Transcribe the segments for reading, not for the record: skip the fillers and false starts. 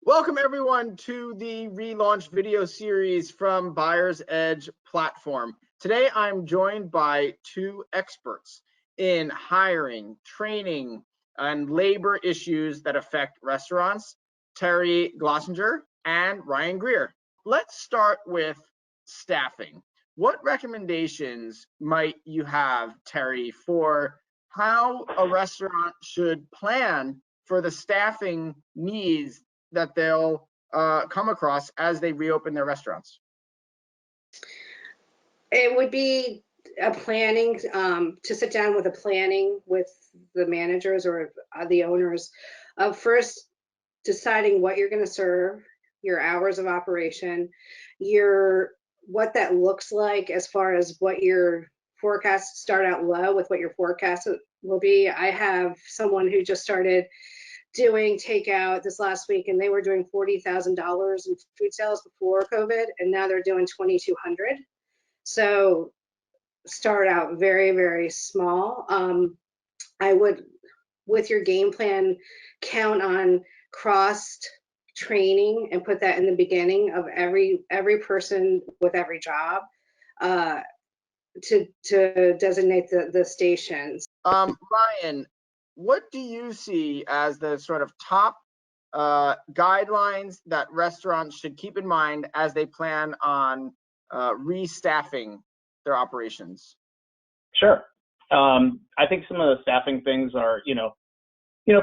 Welcome everyone to the relaunch video series from Buyer's Edge platform. Today I'm joined by two experts in hiring, training, and labor issues that affect restaurants, Terry Glossenger and Ryan Greer. Let's start with staffing. What recommendations might you have, Terry, for how a restaurant should plan for the staffing needs that they'll come across as they reopen their restaurants? It would be a planning, to sit down with a planning with the managers or the owners of first deciding what you're going to serve, your hours of operation, what that looks like as far as what your forecasts start out low with what your forecast will be. I have someone who just started doing takeout this last week, and they were doing $40,000 in food sales before COVID, and now they're doing 2,200. So start out very, very small. I would, with your game plan, count on cross training and put that in the beginning of every person with every job to designate the stations. Ryan, what do you see as the sort of top guidelines that restaurants should keep in mind as they plan on restaffing their operations? Sure. I think some of the staffing things are,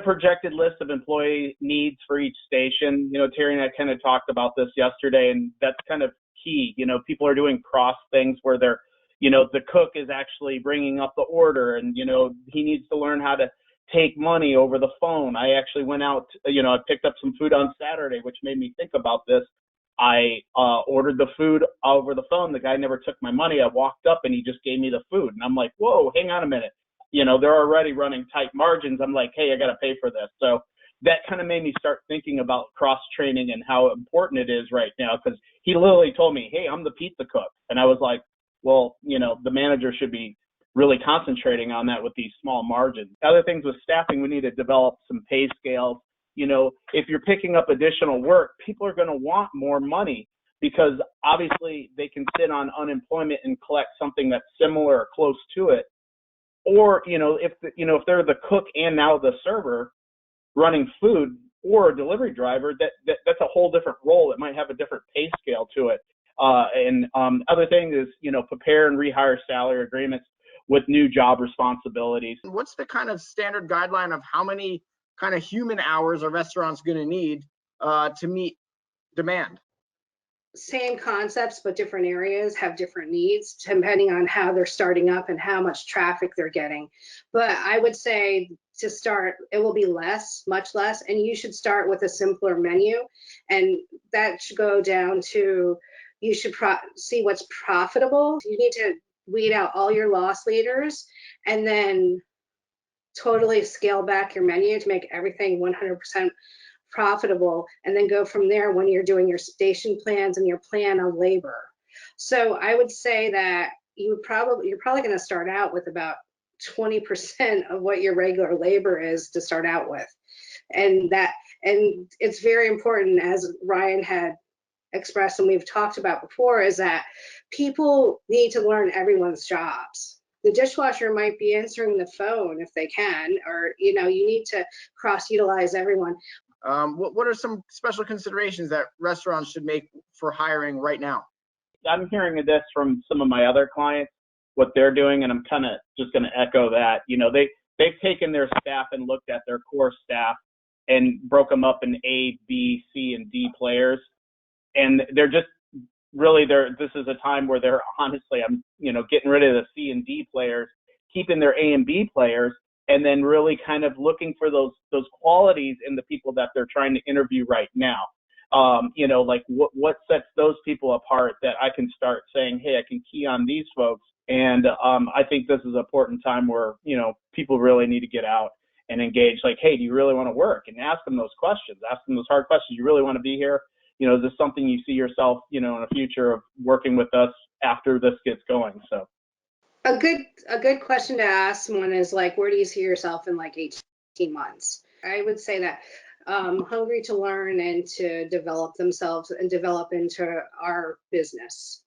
projected list of employee needs for each station. Terry and I kind of talked about this yesterday, and that's kind of key. People are doing cross things where they're, the cook is actually bringing up the order, and, he needs to learn how to take money over the phone. I actually went out, I picked up some food on Saturday, which made me think about this. I ordered the food over the phone. The guy never took my money. I walked up and he just gave me the food. And I'm like, whoa, hang on a minute. They're already running tight margins. I'm like, hey, I got to pay for this. So that kind of made me start thinking about cross training and how important it is right now, because he literally told me, hey, I'm the pizza cook. And I was like, well, the manager should be really concentrating on that with these small margins. Other things with staffing, we need to develop some pay scales. If you're picking up additional work, people are going to want more money because obviously they can sit on unemployment and collect something that's similar or close to it. Or, if they're the cook and now the server running food or a delivery driver, that's a whole different role. It might have a different pay scale to it. Other thing is, prepare and rehire salary agreements with new job responsibilities. What's the kind of standard guideline of how many kind of human hours a restaurant's going to need to meet demand? Same concepts, but different areas have different needs depending on how they're starting up and how much traffic they're getting. But I would say to start, it will be less, much less, and you should start with a simpler menu, and that should go down to, you should see what's profitable. You need to weed out all your loss leaders and then totally scale back your menu to make everything 100% profitable, and then go from there when you're doing your station plans and your plan on labor. So I would say that you're probably going to start out with about 20% of what your regular labor is to start out with. And it's very important, as Ryan had expressed and we've talked about before, is that people need to learn everyone's jobs. The dishwasher might be answering the phone if they can, or you need to cross utilize everyone. What are some special considerations that restaurants should make for hiring right now? I'm hearing this from some of my other clients, what they're doing, and I'm kind of just going to echo that. They've taken their staff and looked at their core staff and broke them up in A, B, C, and D players. And they're just really this is a time where they're honestly, getting rid of the C and D players, keeping their A and B players, and then really kind of looking for those qualities in the people that they're trying to interview right now. Like what sets those people apart that I can start saying, hey, I can key on these folks. And I think this is an important time where, people really need to get out and engage. Like, hey, do you really want to work? And ask them those questions. Ask them those hard questions. You really want to be here? Is this something you see yourself, in the future of working with us after this gets going? So a good question to ask someone is like, where do you see yourself in like 18 months? I would say that hungry to learn and to develop themselves and develop into our business.